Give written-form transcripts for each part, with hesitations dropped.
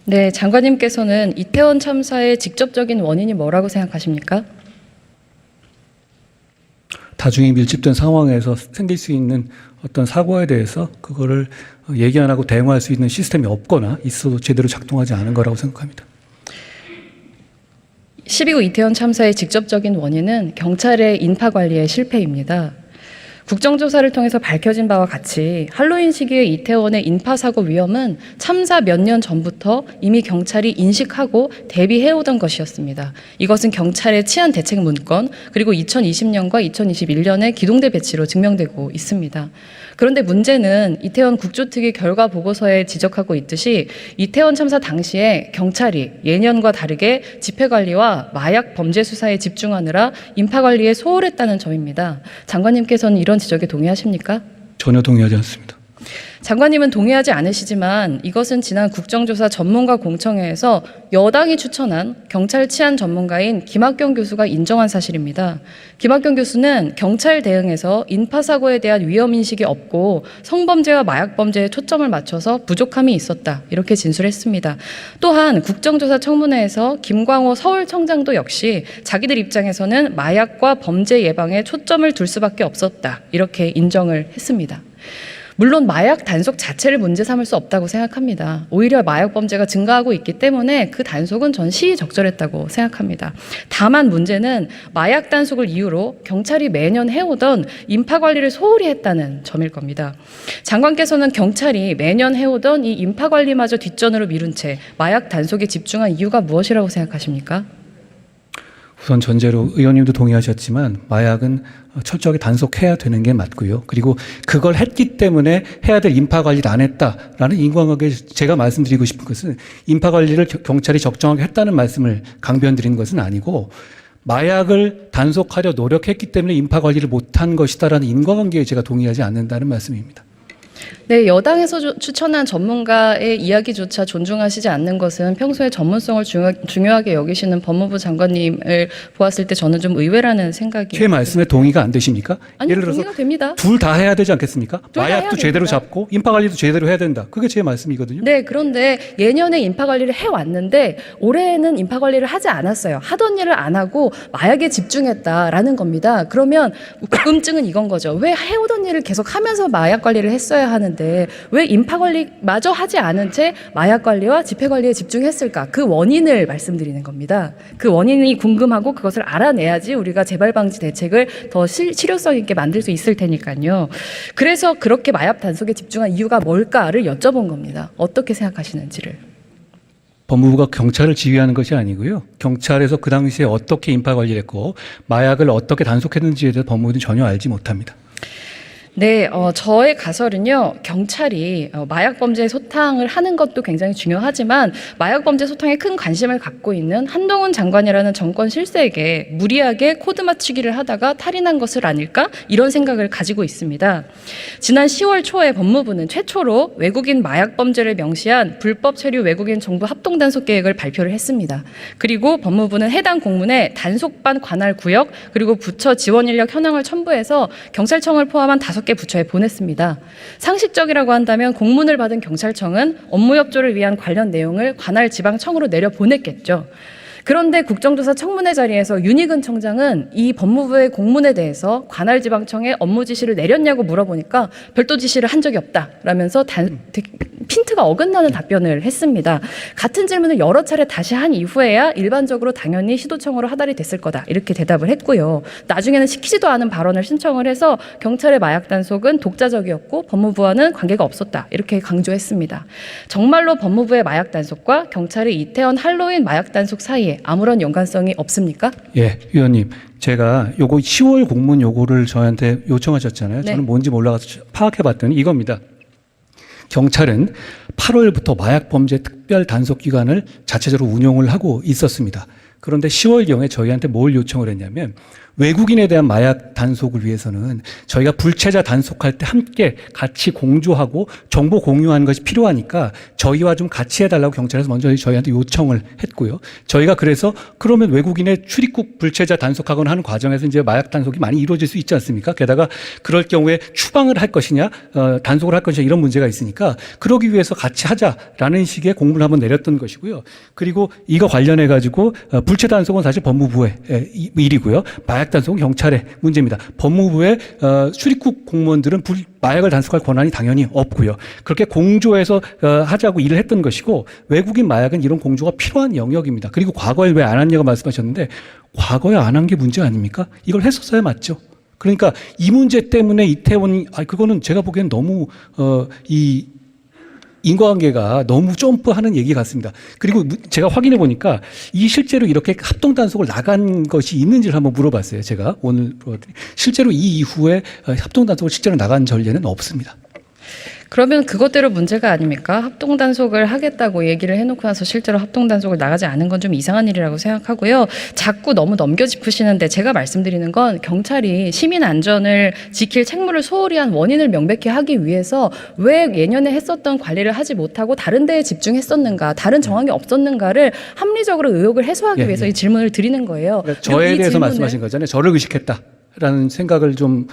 네, 장관님께서는 이태원 참사의 직접적인 원인이 뭐라고 생각하십니까? 다중이 밀집된 상황에서 생길 수 있는 어떤 사고에 대해서 그거를 얘기 안 하고 대응할 수 있는 시스템이 없거나 있어도 제대로 작동하지 않은 거라고 생각합니다. 12구 이태원 참사의 직접적인 원인은 경찰의 인파 관리의 실패입니다. 국정조사를 통해서 밝혀진 바와 같이 할로윈 시기의 이태원의 인파사고 위험은 참사 몇 년 전부터 이미 경찰이 인식하고 대비해오던 것이었습니다. 이것은 경찰의 치안 대책 문건 그리고 2020년과 2021년의 기동대 배치로 증명되고 있습니다. 그런데 문제는 이태원 국조특위 결과 보고서에 지적하고 있듯이 이태원 참사 당시에 경찰이 예년과 다르게 집회관리와 마약 범죄 수사에 집중하느라 인파관리에 소홀했다는 점입니다. 장관님께서는 이런 지적에 동의하십니까? 전혀 동의하지 않습니다. 장관님은 동의하지 않으시지만 이것은 지난 국정조사 전문가 공청회에서 여당이 추천한 경찰 치안 전문가인 김학경 교수가 인정한 사실입니다. 김학경 교수는 경찰 대응에서 인파사고에 대한 위험인식이 없고 성범죄와 마약범죄에 초점을 맞춰서 부족함이 있었다. 이렇게 진술했습니다. 또한 국정조사 청문회에서 김광호 서울청장도 역시 자기들 입장에서는 마약과 범죄 예방에 초점을 둘 수밖에 없었다. 이렇게 인정을 했습니다. 물론 마약 단속 자체를 문제 삼을 수 없다고 생각합니다. 오히려 마약 범죄가 증가하고 있기 때문에 그 단속은 전 시의적절했다고 생각합니다. 다만 문제는 마약 단속을 이유로 경찰이 매년 해오던 인파 관리를 소홀히 했다는 점일 겁니다. 장관께서는 경찰이 매년 해오던 이 인파 관리마저 뒷전으로 미룬 채 마약 단속에 집중한 이유가 무엇이라고 생각하십니까? 우선 전제로 의원님도 동의하셨지만 마약은 철저하게 단속해야 되는 게 맞고요. 그리고 그걸 했기 때문에 해야 될 인파 관리를 안 했다라는 인과관계, 제가 말씀드리고 싶은 것은 인파 관리를 경찰이 적정하게 했다는 말씀을 강변드리는 것은 아니고 마약을 단속하려 노력했기 때문에 인파 관리를 못한 것이다라는 인과관계에 제가 동의하지 않는다는 말씀입니다. 네, 여당에서 추천한 전문가의 이야기조차 존중하시지 않는 것은 평소에 전문성을 중요하게 여기시는 법무부 장관님을 보았을 때 저는 좀 의외라는 생각이. 제 말씀에 동의가 안 되십니까? 아니, 예를 들어서 동의가 됩니다. 둘 다 해야 되지 않겠습니까? 마약도 제대로 됩니다. 잡고 인파 관리도 제대로 해야 된다. 그게 제 말씀이거든요. 네, 그런데 예년에 인파 관리를 해왔는데 올해에는 인파 관리를 하지 않았어요. 하던 일을 안 하고 마약에 집중했다라는 겁니다. 그러면 궁금증은 이건 거죠. 왜 해오던 일을 계속 하면서 마약 관리를 했어야 하는데 왜 인파 관리마저 하지 않은 채 마약 관리와 집회 관리에 집중했을까? 그 원인을 말씀드리는 겁니다. 그 원인이 궁금하고 그것을 알아내야지 우리가 재발 방지 대책을 더 실효성 있게 만들 수 있을 테니까요. 그래서 그렇게 마약 단속에 집중한 이유가 뭘까를 여쭤본 겁니다. 어떻게 생각하시는지를. 법무부가 경찰을 지휘하는 것이 아니고요. 경찰에서 그 당시에 어떻게 인파 관리를 했고 마약을 어떻게 단속했는지에 대해서 법무부는 전혀 알지 못합니다. 네, 저의 가설은요, 경찰이 마약 범죄 소탕을 하는 것도 굉장히 중요하지만 마약 범죄 소탕에 큰 관심을 갖고 있는 한동훈 장관이라는 정권 실세에게 무리하게 코드 맞추기를 하다가 탈인한 것을 아닐까? 이런 생각을 가지고 있습니다. 지난 10월 초에 법무부는 최초로 외국인 마약 범죄를 명시한 불법 체류 외국인 정부 합동 단속 계획을 발표를 했습니다. 그리고 법무부는 해당 공문에 단속반 관할 구역 그리고 부처 지원 인력 현황을 첨부해서 경찰청을 포함한 5개 부처에 보냈습니다. 상식적이라고 한다면 공문을 받은 경찰청은 업무 협조를 위한 관련 내용을 관할 지방청으로 내려보냈겠죠. 그런데 국정조사 청문회 자리에서 윤희근 청장은 이 법무부의 공문에 대해서 관할 지방청에 업무 지시를 내렸냐고 물어보니까 별도 지시를 한 적이 없다라면서 핀트가 어긋나는 답변을 했습니다. 같은 질문을 여러 차례 다시 한 이후에야 일반적으로 당연히 시도청으로 하달이 됐을 거다 이렇게 대답을 했고요. 나중에는 시키지도 않은 발언을 신청을 해서 경찰의 마약 단속은 독자적이었고 법무부와는 관계가 없었다 이렇게 강조했습니다. 정말로 법무부의 마약 단속과 경찰의 이태원 할로윈 마약 단속 사이에 아무런 연관성이 없습니까? 예, 위원님. 제가 요거 10월 공문 요거를 저한테 요청하셨잖아요. 네. 저는 뭔지 몰라서 파악해 봤더니 이겁니다. 경찰은 8월부터 마약 범죄 특별 단속 기관을 자체적으로 운용을 하고 있었습니다. 그런데 10월경에 저희한테 뭘 요청을 했냐면 외국인에 대한 마약 단속을 위해서는 저희가 불체자 단속할 때 함께 같이 공조하고 정보 공유하는 것이 필요하니까 저희와 좀 같이 해달라고 경찰에서 먼저 저희한테 요청을 했고요. 저희가 그래서 그러면 외국인의 출입국 불체자 단속하거나 하는 과정에서 이제 마약 단속이 많이 이루어질 수 있지 않습니까? 게다가 그럴 경우에 추방을 할 것이냐, 단속을 할 것이냐 이런 문제가 있으니까 그러기 위해서 같이 하자라는 식의 공문을 한번 내렸던 것이고요. 그리고 이거 관련해 가지고 불체 단속은 사실 법무부의 일이고요. 마약 단속은 경찰의 문제입니다. 법무부의 출입국 공무원들은 마약을 단속할 권한이 당연히 없고요. 그렇게 공조해서 하자고 일을 했던 것이고 외국인 마약은 이런 공조가 필요한 영역입니다. 그리고 과거에 왜 안 했냐고 말씀하셨는데 과거에 안 한 게 문제 아닙니까? 이걸 했었어야 맞죠. 그러니까 이 문제 때문에 이태원이 그거는 제가 보기엔 너무 이 인과관계가 너무 점프하는 얘기 같습니다. 그리고 제가 확인해 보니까 이 실제로 이렇게 합동 단속을 나간 것이 있는지를 한번 물어봤어요. 제가 오늘 실제로 이 이후에 합동 단속을 실제로 나간 전례는 없습니다. 그러면 그것대로 문제가 아닙니까? 합동 단속을 하겠다고 얘기를 해놓고 나서 실제로 합동 단속을 나가지 않은 건 좀 이상한 일이라고 생각하고요. 자꾸 너무 넘겨짚으시는데 제가 말씀드리는 건 경찰이 시민 안전을 지킬 책무를 소홀히 한 원인을 명백히 하기 위해서 왜 예년에 했었던 관리를 하지 못하고 다른 데에 집중했었는가, 다른 정황이 없었는가를 합리적으로 의혹을 해소하기 위해서 이 질문을 드리는 거예요. 그러니까 저에 대해서 말씀하신 거잖아요. 저를 의식했다라는 생각을 좀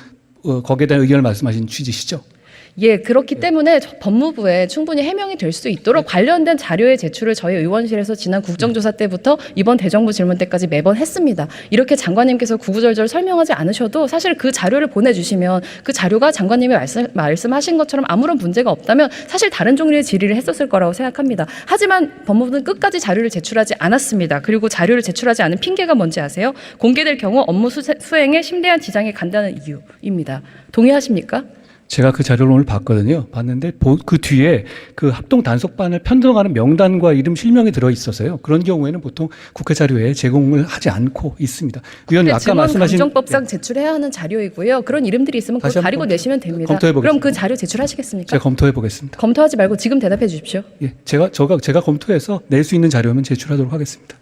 거기에 대한 의견을 말씀하신 취지시죠? 예, 그렇기 때문에 법무부에 충분히 해명이 될 수 있도록 관련된 자료의 제출을 저희 의원실에서 지난 국정조사 때부터 이번 대정부 질문 때까지 매번 했습니다. 이렇게 장관님께서 구구절절 설명하지 않으셔도 사실 그 자료를 보내주시면 그 자료가 장관님이 말씀하신 것처럼 아무런 문제가 없다면 사실 다른 종류의 질의를 했었을 거라고 생각합니다. 하지만 법무부는 끝까지 자료를 제출하지 않았습니다. 그리고 자료를 제출하지 않은 핑계가 뭔지 아세요? 공개될 경우 업무 수행에 심대한 지장이 간다는 이유입니다. 동의하십니까? 제가 그 자료를 오늘 봤거든요. 봤는데 그 뒤에 그 합동 단속반을 편성하는 명단과 이름 실명이 들어 있어서요. 그런 경우에는 보통 국회 자료에 제공을 하지 않고 있습니다. 의원님 아까 말씀하신 감정법상 제출해야 하는 자료이고요. 그런 이름들이 있으면 그거 가리고 내시면 됩니다. 그럼 그 자료 제출하시겠습니까? 제가 검토해 보겠습니다. 검토하지 말고 지금 대답해 주십시오. 예, 제가 검토해서 낼 수 있는 자료면 제출하도록 하겠습니다.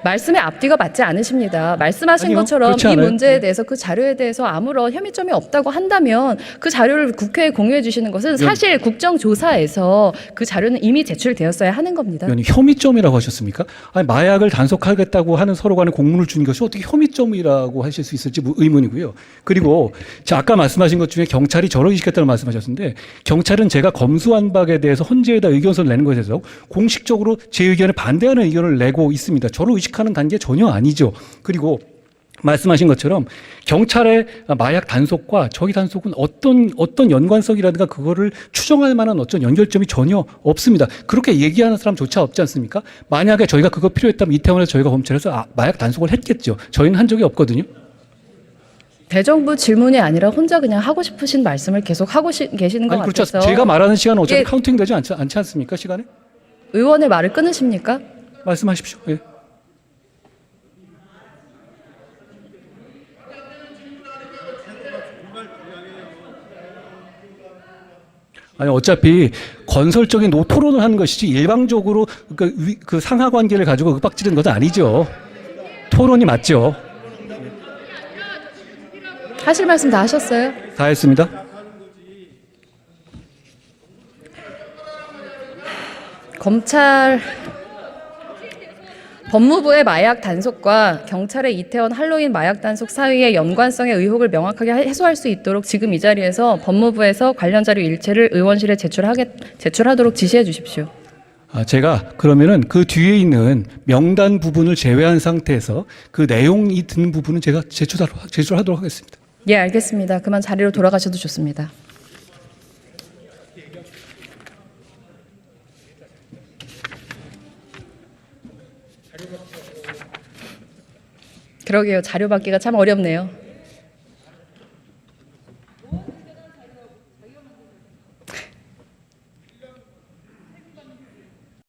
말씀의 앞뒤가 맞지 않으십니다. 말씀하신 아니요, 것처럼 그렇지 이 않아요. 문제에 대해서 그 자료에 대해서 아무런 혐의점이 없다고 한다면 그 자료를 국회에 공유해 주시는 것은 사실 국정조사에서 그 자료는 이미 제출되었어야 하는 겁니다. 의원님 혐의점이라고 하셨습니까? 아니 마약을 단속하겠다고 하는 서로 간에 공문을 준 것이 어떻게 혐의점이라고 하실 수 있을지 의문이고요. 그리고 아까 말씀하신 것 중에 경찰이 저를 의식했다고 말씀하셨는데 경찰은 제가 검수한 박에 대해서 헌재에다 의견서를 내는 것에 대해서 공식적으로 제 의견에 반대하는 의견을 내고 있습니다. 저를 의식하는 단계 전혀 아니죠. 그리고 말씀하신 것처럼 경찰의 마약 단속과 저희 단속은 어떤 연관성이라든가 그거를 추정할 만한 어떤 연결점이 전혀 없습니다. 그렇게 얘기하는 사람조차 없지 않습니까? 만약에 저희가 그거 필요했다면 이태원에서 저희가 검찰에서 마약 단속을 했겠죠. 저희는 한 적이 없거든요. 대정부 질문이 아니라 혼자 그냥 하고 싶으신 말씀을 계속 하고 계시는 것 그렇죠. 같아서 제가 말하는 시간은 어차피 예. 카운팅 되지 않지 않습니까? 시간에? 의원의 말을 끊으십니까? 말씀하십시오. 예. 아니 어차피 건설적인 토론을 하는 것이지 일방적으로 그 상하 관계를 가지고 윽박지르는 것은 아니죠. 토론이 맞죠. 하실 말씀 다 하셨어요? 다 했습니다. 검찰 법무부의 마약 단속과 경찰의 이태원 할로윈 마약 단속 사이의 연관성의 의혹을 명확하게 해소할 수 있도록 지금 이 자리에서 법무부에서 관련 자료 일체를 의원실에 제출하도록 지시해 주십시오. 제가 그러면은 그 뒤에 있는 명단 부분을 제외한 상태에서 그 내용이 드는 부분은 제가 제출하도록 하겠습니다. 예, 알겠습니다. 그만 자리로 돌아가셔도 좋습니다. 그러게요. 자료 받기가 참 어렵네요.